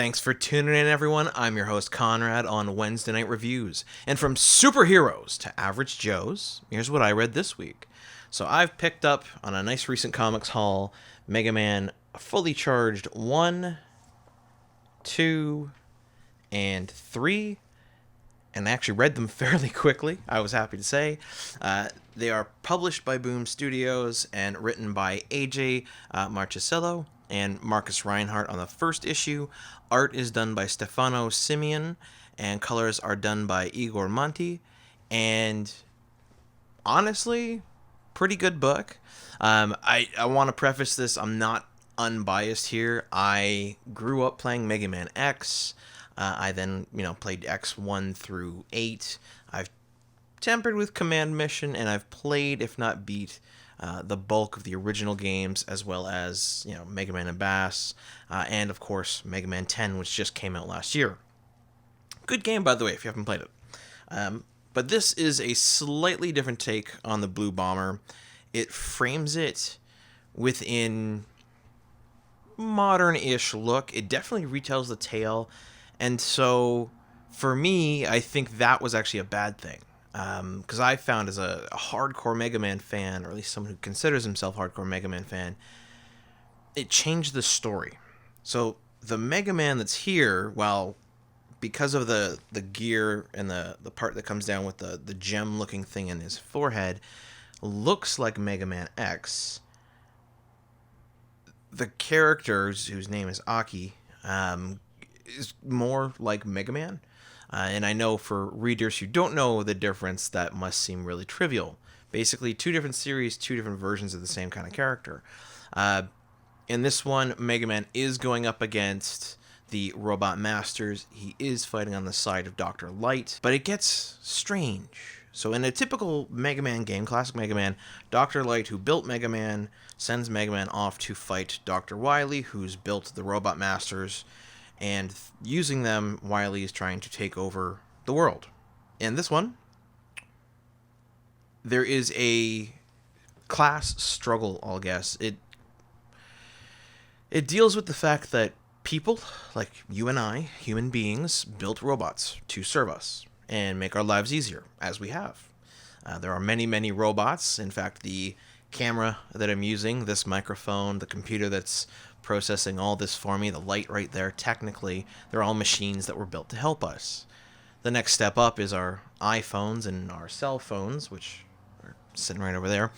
Thanks for tuning in, everyone. I'm your host, Konrad, on Wednesday Night Reviews. And from superheroes to average Joes, here's what I read this week. So I've picked up, on a nice recent comics haul, MegaMan Fully Charged 1, 2, and 3. And I actually read them fairly quickly, I was happy to say. They are published by Boom Studios and written by AJ Marchisello and Marcus Reinhart on the first issue. Art is done by Stefano, Simeone, and colors are done by Igor, Monti. And honestly, pretty good book. I want to preface this, I'm not unbiased here. I grew up playing Mega Man X. I then, played X1 through 8. I've tempered with Command Mission, and I've played, if not beat, the bulk of the original games, as well as, Mega Man and Bass, and, of course, Mega Man 10, which just came out last year. Good game, by the way, if you haven't played it. But this is a slightly different take on the Blue Bomber. It frames it within modern-ish look. It definitely retells the tale. And so, for me, I think that was actually a bad thing. Because I found as a hardcore Mega Man fan, or at least someone who considers himself a hardcore Mega Man fan, it changed the story. So, the Mega Man that's here, well, because of the gear and the part that comes down with the gem-looking thing in his forehead, looks like Mega Man X. The character, whose name is Aki, is more like Mega Man. And I know for readers who don't know the difference, that must seem really trivial. Basically, two different series, two different versions of the same kind of character. In this one, Mega Man is going up against the Robot Masters. He is fighting on the side of Dr. Light, but it gets strange. So in a typical Mega Man game, classic Mega Man, Dr. Light, who built Mega Man, sends Mega Man off to fight Dr. Wily, who's built the Robot Masters, and using them, Wily is trying to take over the world. In this one, there is a class struggle, I'll guess. It deals with the fact that people, like you and I, human beings, built robots to serve us and make our lives easier, as we have. There are many, many robots. In fact, the camera that I'm using, this microphone, the computer that's processing all this for me, the light right there, technically, they're all machines that were built to help us. The next step up is our iPhones and our cell phones, which are sitting right over there,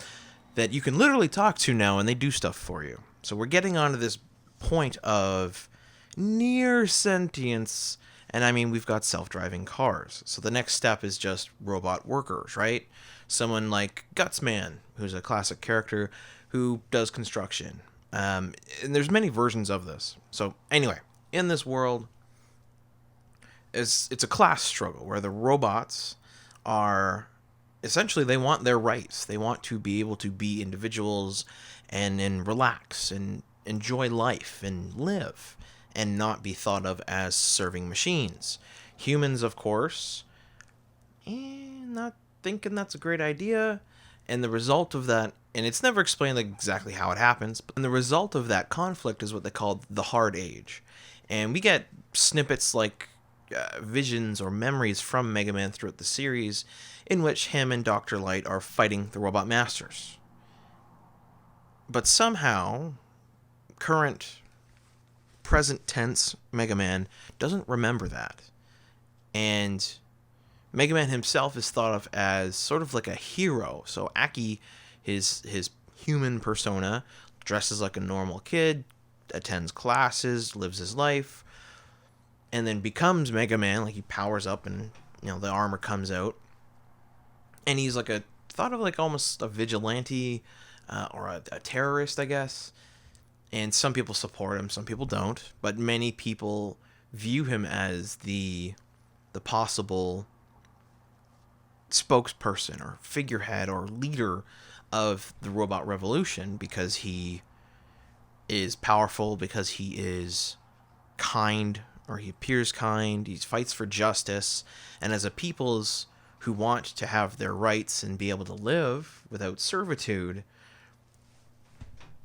that you can literally talk to now, and they do stuff for you. So we're getting onto this point of near sentience, and I mean, we've got self-driving cars. So the next step is just robot workers, right? Someone like Gutsman, who's a classic character who does construction. And there's many versions of this. So anyway, in this world, it's a class struggle where the robots are essentially, they want their rights. They want to be able to be individuals and relax and enjoy life and live and not be thought of as serving machines. Humans, of course, not thinking that's a great idea. And the result of that, and it's never explained exactly how it happens, but the result of that conflict is what they call the Hard Age. And we get snippets like visions or memories from Mega Man throughout the series in which him and Dr. Light are fighting the Robot Masters. But somehow, present tense Mega Man doesn't remember that. And Mega Man himself is thought of as sort of like a hero. So Aki, his human persona, dresses like a normal kid, attends classes, lives his life, and then becomes Mega Man. Like, he powers up and, the armor comes out. And he's thought of like almost a vigilante or a terrorist, I guess. And some people support him, some people don't. But many people view him as the possible spokesperson or figurehead or leader of the robot revolution, because he is powerful, because he is kind, or he appears kind, he fights for justice, and as a people's who want to have their rights and be able to live without servitude,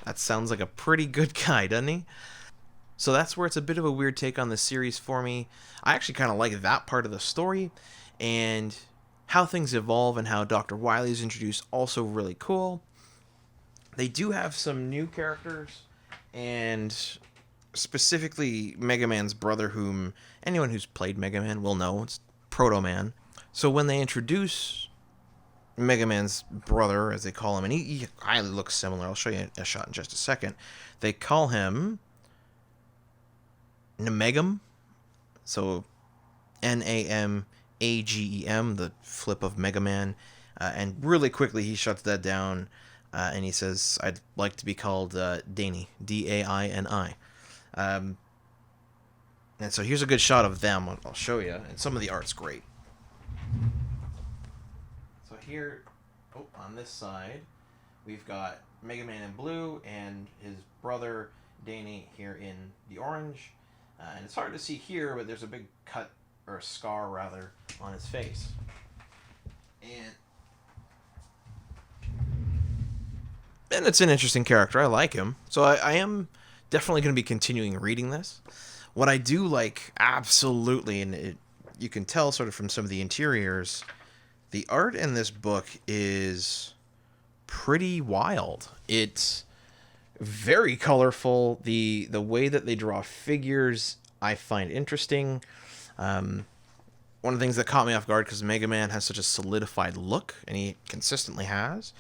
that sounds like a pretty good guy, doesn't he? So that's where it's a bit of a weird take on the series for me. I actually kind of like that part of the story, and how things evolve and how Dr. Wily is introduced, also really cool. They do have some new characters, and specifically Mega Man's brother, whom anyone who's played Mega Man will know. It's Proto Man. So when they introduce Mega Man's brother, as they call him, and he highly looks similar. I'll show you a shot in just a second. They call him Namegam. So Namagem, the flip of Mega Man. And really quickly he shuts that down, and he says, I'd like to be called Daini, Daini. And so here's a good shot of them. I'll show you. And some of the art's great. So here, on this side, we've got Mega Man in blue and his brother Daini here in the orange. And it's hard to see here, but there's a big cut, or a scar rather, on his face. And it's an interesting character. I like him. So I am definitely going to be continuing reading this. What I do like, absolutely, and you can tell sort of from some of the interiors, the art in this book is pretty wild. It's very colorful. The way that they draw figures, I find interesting. One of the things that caught me off guard, because Mega Man has such a solidified look, and he consistently has,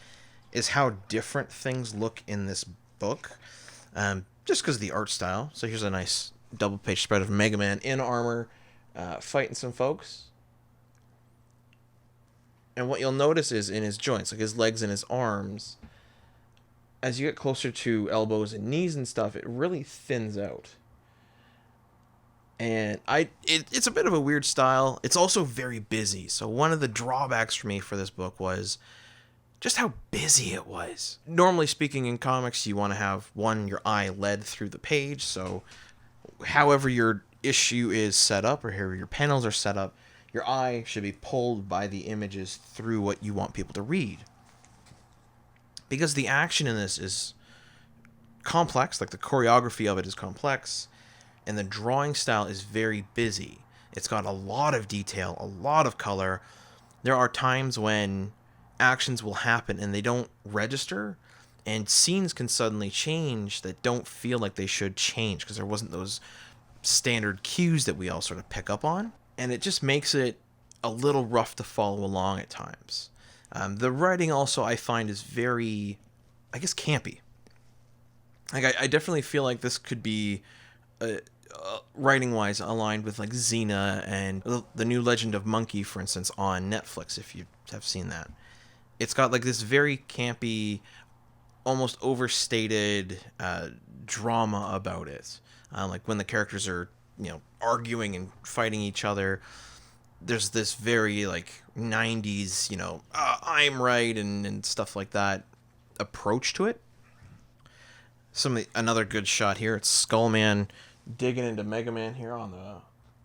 is how different things look in this book, just because of the art style. So here's a nice double-page spread of Mega Man in armor, fighting some folks. And what you'll notice is in his joints, like his legs and his arms, as you get closer to elbows and knees and stuff, it really thins out. And it's a bit of a weird style. It's also very busy. So one of the drawbacks for me for this book was just how busy it was. Normally speaking, in comics, you want to have, your eye led through the page. So however your issue is set up, or however your panels are set up, your eye should be pulled by the images through what you want people to read. Because the action in this is complex, like the choreography of it is complex, and the drawing style is very busy. It's got a lot of detail, a lot of color. There are times when actions will happen and they don't register, and scenes can suddenly change that don't feel like they should change because there wasn't those standard cues that we all sort of pick up on. And it just makes it a little rough to follow along at times. The writing also, I find, is very, I guess, campy. Like, I definitely feel like this could be, writing-wise, aligned with, like, Xena and the new Legend of Monkey, for instance, on Netflix, if you have seen that. It's got, like, this very campy, almost overstated drama about it. Like, when the characters are, arguing and fighting each other, there's this very, like, 90s, I'm right and stuff like that approach to it. Another good shot here, it's Skullman digging into Mega Man here on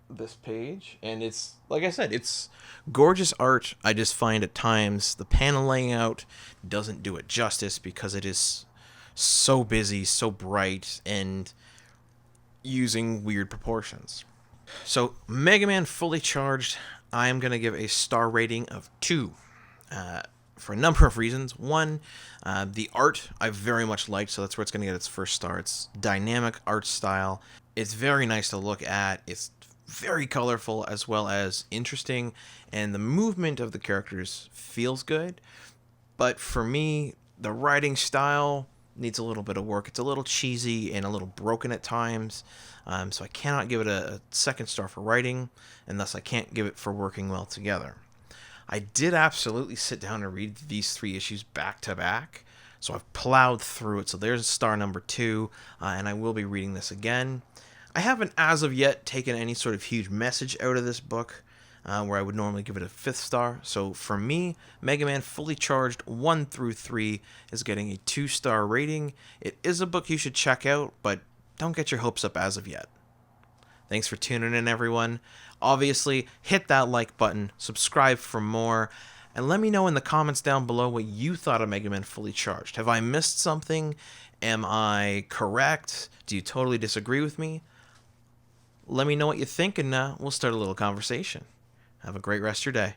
this page, and it's, like I said, it's gorgeous art. I just find at times the panel layout doesn't do it justice because it is so busy, so bright, and using weird proportions. So Mega Man Fully Charged, I am going to give a star rating of 2. For a number of reasons. One, the art I very much liked, so that's where it's going to get its first star. It's dynamic art style. It's very nice to look at. It's very colorful as well as interesting, and the movement of the characters feels good. But for me, the writing style needs a little bit of work. It's a little cheesy and a little broken at times, so I cannot give it a second star for writing, and thus I can't give it for working well together. I did absolutely sit down and read these 3 issues back to back, so I've plowed through it. So there's star number 2, and I will be reading this again. I haven't, as of yet, taken any sort of huge message out of this book, where I would normally give it a 5th star. So for me, Mega Man Fully Charged 1 through 3 is getting a 2-star rating. It is a book you should check out, but don't get your hopes up as of yet. Thanks for tuning in, everyone. Obviously, hit that like button, subscribe for more, And let me know in the comments down below what you thought of Mega Man Fully Charged. Have I missed something? Am I correct? Do you totally disagree with me? Let me know what you think, and we'll start a little conversation. Have a great rest of your day.